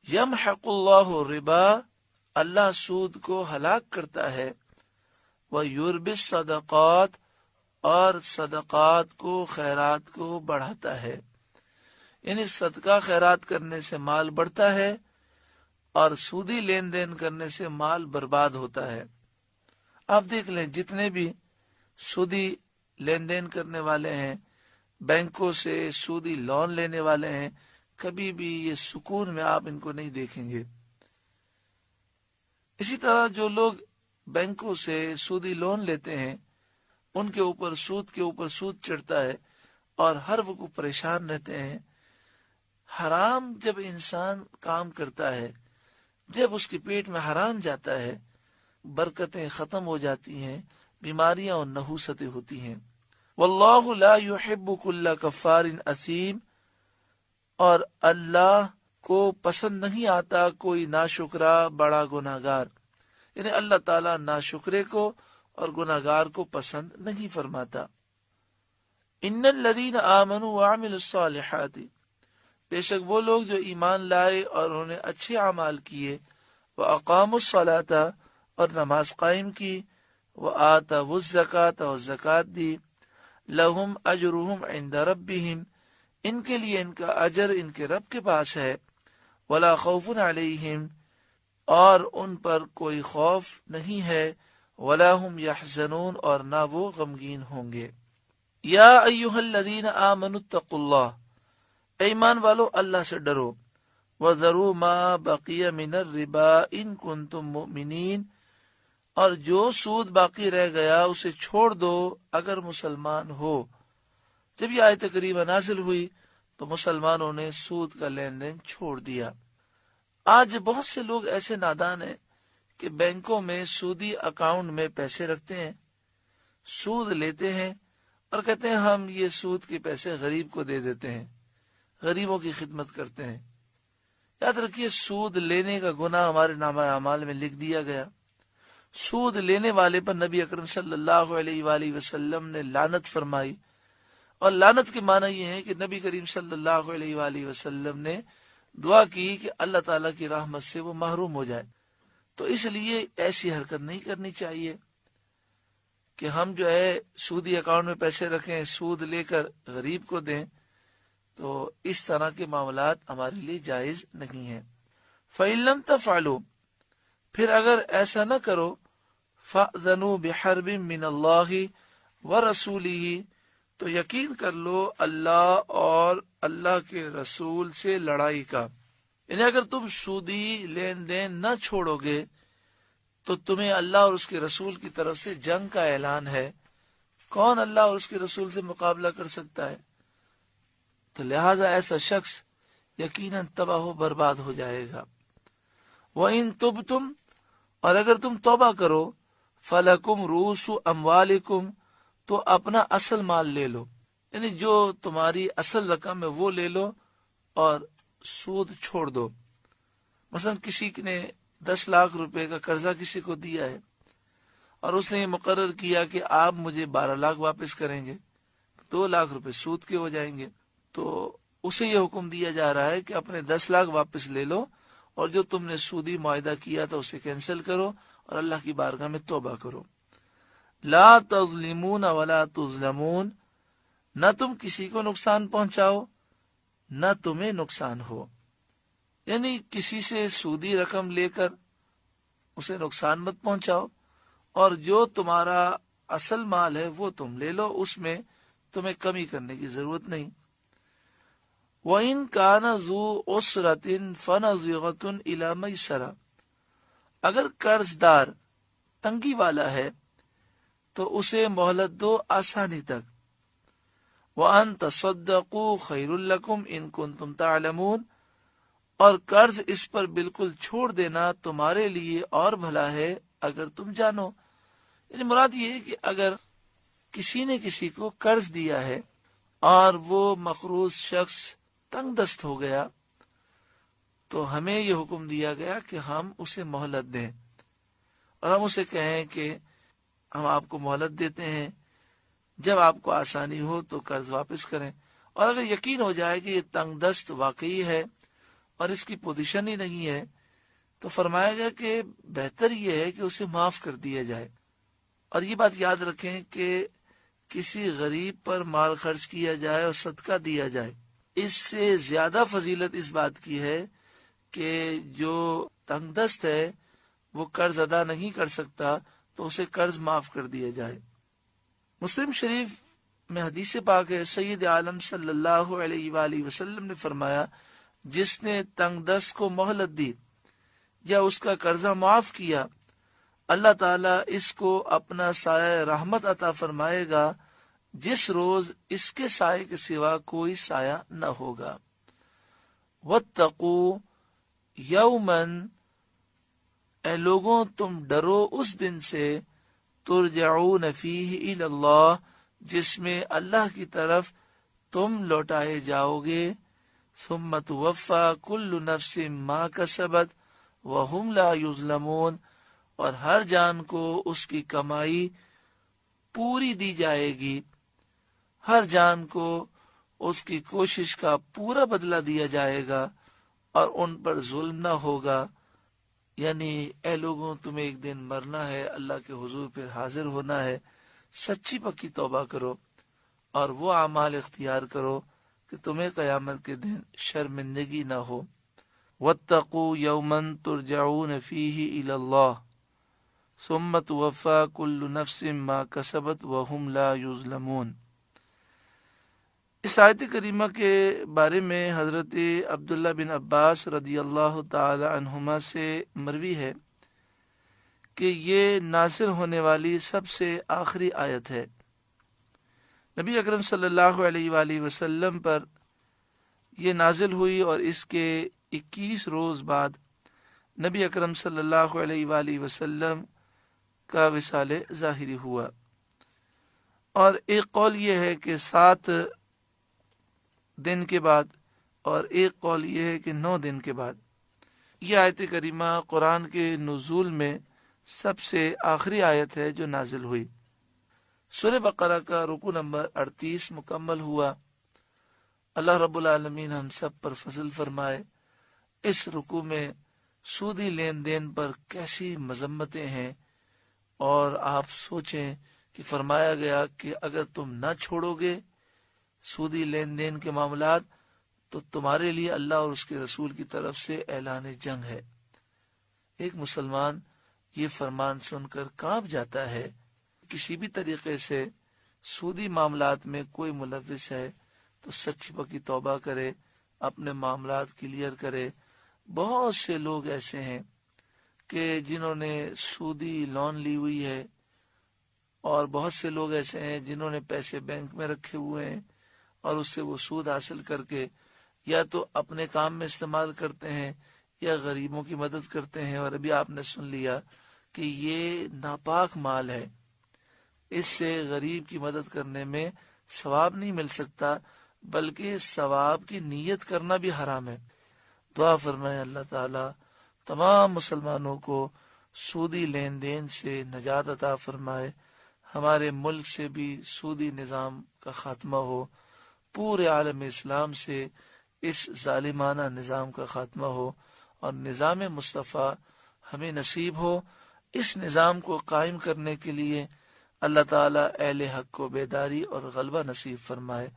یمحق اللہ الربا، اللہ سود کو ہلاک کرتا ہے، ویربی الصدقات، اور صدقات کو، خیرات کو بڑھاتا ہے، یعنی صدقہ خیرات کرنے سے مال بڑھتا ہے اور سودی لین دین کرنے سے مال برباد ہوتا ہے۔ آپ دیکھ لیں جتنے بھی سودی لین دین کرنے والے ہیں، بینکوں سے سودی لون لینے والے ہیں، کبھی بھی یہ سکون میں آپ ان کو نہیں دیکھیں گے۔ اسی طرح جو لوگ بینکوں سے سودی لون لیتے ہیں، ان کے اوپر سود چڑھتا ہے اور ہر وقت پریشان رہتے ہیں۔ حرام جب انسان کام کرتا ہے، جب اس کے پیٹ میں حرام جاتا ہے، برکتیں ختم ہو جاتی ہیں، بیماریاں اور نحوستیں ہوتی ہیں۔ واللہ لا يحب كل کفار اثیم، اور اللہ کو پسند نہیں آتا کوئی ناشکرا بڑا گناہگار، یعنی اللہ تعالیٰ ناشکرے کو اور گناہگار کو پسند نہیں فرماتا۔ ان الذین آمنوا وعملوا الصالحات، بے شک وہ لوگ جو ایمان لائے اور انہوں نے اچھے اعمال کیے، واقاموا الصلاۃ، اور نماز قائم کی، وآتوا الزکاۃ، اور زکوٰۃ دی، لہم اجرہم عند ربہم، ان کے لیے ان کا اجر ان کے رب کے پاس ہے، ولا خوف علیہم، اور ان پر کوئی خوف نہیں ہے، ولا هم یحزنون، اور نہ وہ غمگین ہوں گے۔ یا ایھا الذین آمنوا اتقوا اللہ، اے ایمان والو اللہ سے ڈرو، وذروا ما بقی من الربا ان کنتم مؤمنین، اور جو سود باقی رہ گیا اسے چھوڑ دو اگر مسلمان ہو۔ جب یہ آیت کریمہ نازل ہوئی تو مسلمانوں نے سود کا لین دین چھوڑ دیا۔ آج بہت سے لوگ ایسے نادان ہیں کہ بینکوں میں سودی اکاؤنٹ میں پیسے رکھتے ہیں، سود لیتے ہیں اور کہتے ہیں ہم یہ سود کے پیسے غریب کو دے دیتے ہیں، غریبوں کی خدمت کرتے ہیں۔ یاد رکھیے سود لینے کا گناہ ہمارے نامہ اعمال میں لکھ دیا گیا۔ سود لینے والے پر نبی اکرم صلی اللہ علیہ وآلہ وسلم نے لعنت فرمائی، اور لعنت کے معنی یہ ہے کہ نبی کریم صلی اللہ علیہ وآلہ وسلم نے دعا کی کہ اللہ تعالیٰ کی رحمت سے وہ محروم ہو جائے۔ تو اس لیے ایسی حرکت نہیں کرنی چاہیے کہ ہم جو ہے سودی اکاؤنٹ میں پیسے رکھیں، سود لے کر غریب کو دیں، تو اس طرح کے معاملات ہمارے لیے جائز نہیں ہیں۔ فَإِن لَمْ تَفْعَلُوا، پھر اگر ایسا نہ کرو، فَأْذَنُوا بِحَرْبٍ مِّنَ اللَّهِ وَرَسُولِهِ، تو یقین کر لو اللہ اور اللہ کے رسول سے لڑائی کا، یعنی اگر تم سودی لین دین نہ چھوڑو گے تو تمہیں اللہ اور اس کے رسول کی طرف سے جنگ کا اعلان ہے۔ کون اللہ اور اس کے رسول سے مقابلہ کر سکتا ہے؟ تو لہٰذا ایسا شخص یقیناً تباہ و برباد ہو جائے گا۔ وَإِن تُبْتُمْ، اور اگر تم توبہ کرو، فَلَكُمْ رُؤُوسُ أَمْوَالِكُمْ، تو اپنا اصل مال لے لو، یعنی جو تمہاری اصل رقم ہے وہ لے لو اور سود چھوڑ دو۔ مثلا کسی نے 10 لاکھ روپے کا قرضہ کسی کو دیا ہے اور اس نے یہ مقرر کیا کہ آپ مجھے 12 لاکھ واپس کریں گے، 2 لاکھ روپے سود کے ہو جائیں گے، تو اسے یہ حکم دیا جا رہا ہے کہ اپنے 10 لاکھ واپس لے لو اور جو تم نے سودی معاہدہ کیا تھا اسے کینسل کرو اور اللہ کی بارگاہ میں توبہ کرو۔ لا تظلمون ولا تظلمون، نہ تم کسی کو نقصان پہنچاؤ نہ تمہیں نقصان ہو، یعنی کسی سے سودی رقم لے کر اسے نقصان مت پہنچاؤ، اور جو تمہارا اصل مال ہے وہ تم لے لو، اس میں تمہیں کمی کرنے کی ضرورت نہیں۔ وَإِن كَانَ ذُو عُسْرَةٍ فَنَظِرَةٌ إِلَىٰ مَيْسَرَةٍ، اگر قرض دار تنگی والا ہے تو اسے مہلت دو آسانی تک۔ وَأَن تَصَدَّقُوا خَيْرٌ لَكُمْ إِن كُنتُمْ تَعْلَمُونَ، اور قرض اس پر بالکل چھوڑ دینا تمہارے لیے اور بھلا ہے اگر تم جانو۔ یعنی مراد یہ ہے کہ اگر کسی نے کسی کو قرض دیا ہے اور وہ مقروض شخص تنگ دست ہو گیا تو ہمیں یہ حکم دیا گیا کہ ہم اسے مہلت دیں، اور ہم اسے کہیں کہ ہم آپ کو مہلت دیتے ہیں، جب آپ کو آسانی ہو تو قرض واپس کریں، اور اگر یقین ہو جائے کہ یہ تنگ دست واقعی ہے اور اس کی پوزیشن ہی نہیں ہے، تو فرمایا گیا کہ بہتر یہ ہے کہ اسے معاف کر دیا جائے۔ اور یہ بات یاد رکھیں کہ کسی غریب پر مال خرچ کیا جائے اور صدقہ دیا جائے، اس سے زیادہ فضیلت اس بات کی ہے کہ جو تنگ دست ہے وہ قرض ادا نہیں کر سکتا تو اسے قرض معاف کر دیا جائے۔ مسلم شریف میں حدیث پاک ہے، سید عالم صلی اللہ علیہ وآلہ وسلم نے فرمایا، جس نے تنگ دست کو مہلت دی یا اس کا قرضہ معاف کیا، اللہ تعالیٰ اس کو اپنا سایہ رحمت عطا فرمائے گا جس روز اس کے سائے کے سوا کوئی سایہ نہ ہوگا۔ وَاتَّقُوا یومن، اے لوگوں تم ڈرو اس دن سے، ترجعون فیہ الی اللہ، جس میں اللہ کی طرف تم لوٹائے جاؤ گے، ثم توفی کل نفس ما کسبت وہم لا یظلمون، اور ہر جان کو اس کی کمائی پوری دی جائے گی، ہر جان کو اس کی کوشش کا پورا بدلہ دیا جائے گا اور ان پر ظلم نہ ہوگا۔ یعنی اے لوگوں تمہیں ایک دن مرنا ہے، اللہ کے حضور پھر حاضر ہونا ہے، سچی پکی توبہ کرو اور وہ اعمال اختیار کرو کہ تمہیں قیامت کے دن شرمندگی نہ ہو۔ وَاتَّقُوا يَوْمًا تُرْجَعُونَ فِيهِ إِلَى اللَّهِ ثُمَّ تُوَفَّى كُلُّ نَفْسٍ مَا كَسَبَتْ وَهُمْ لَا يُظْلَمُونَ۔ اس آیت کریمہ کے بارے میں حضرت عبداللہ بن عباس رضی اللہ تعالی عنہما سے مروی ہے کہ یہ نازل ہونے والی سب سے آخری آیت ہے۔ نبی اکرم صلی اللہ علیہ وآلہ وسلم پر یہ نازل ہوئی اور اس کے 21 روز بعد نبی اکرم صلی اللہ علیہ وآلہ وسلم کا وصال ظاہری ہوا، اور ایک قول یہ ہے کہ 7 دن کے بعد اور ایک قول یہ ہے کہ 9 دن کے بعد۔ یہ آیت کریمہ قرآن کے نزول میں سب سے آخری آیت ہے جو نازل ہوئی۔ سورہ بقرہ کا رکوع نمبر 38 مکمل ہوا۔ اللہ رب العالمین ہم سب پر فضل فرمائے۔ اس رکوع میں سودی لین دین پر کیسی مذمتیں ہیں، اور آپ سوچیں کہ فرمایا گیا کہ اگر تم نہ چھوڑو گے سودی لین دین کے معاملات تو تمہارے لیے اللہ اور اس کے رسول کی طرف سے اعلان جنگ ہے۔ ایک مسلمان یہ فرمان سن کر کانپ جاتا ہے۔ کسی بھی طریقے سے سودی معاملات میں کوئی ملوث ہے تو سچی پکی توبہ کرے، اپنے معاملات کلیئر کرے۔ بہت سے لوگ ایسے ہیں کہ جنہوں نے سودی لون لی ہوئی ہے، اور بہت سے لوگ ایسے ہیں جنہوں نے پیسے بینک میں رکھے ہوئے ہیں اور اس سے وہ سود حاصل کر کے یا تو اپنے کام میں استعمال کرتے ہیں یا غریبوں کی مدد کرتے ہیں۔ اور ابھی آپ نے سن لیا کہ یہ ناپاک مال ہے، اس سے غریب کی مدد کرنے میں ثواب نہیں مل سکتا، بلکہ ثواب کی نیت کرنا بھی حرام ہے۔ دعا فرمائے اللہ تعالی تمام مسلمانوں کو سودی لین دین سے نجات عطا فرمائے، ہمارے ملک سے بھی سودی نظام کا خاتمہ ہو، پورے عالم اسلام سے اس ظالمانہ نظام کا خاتمہ ہو، اور نظام مصطفیٰ ہمیں نصیب ہو۔ اس نظام کو قائم کرنے کے لیے اللہ تعالیٰ اہل حق کو بیداری اور غلبہ نصیب فرمائے۔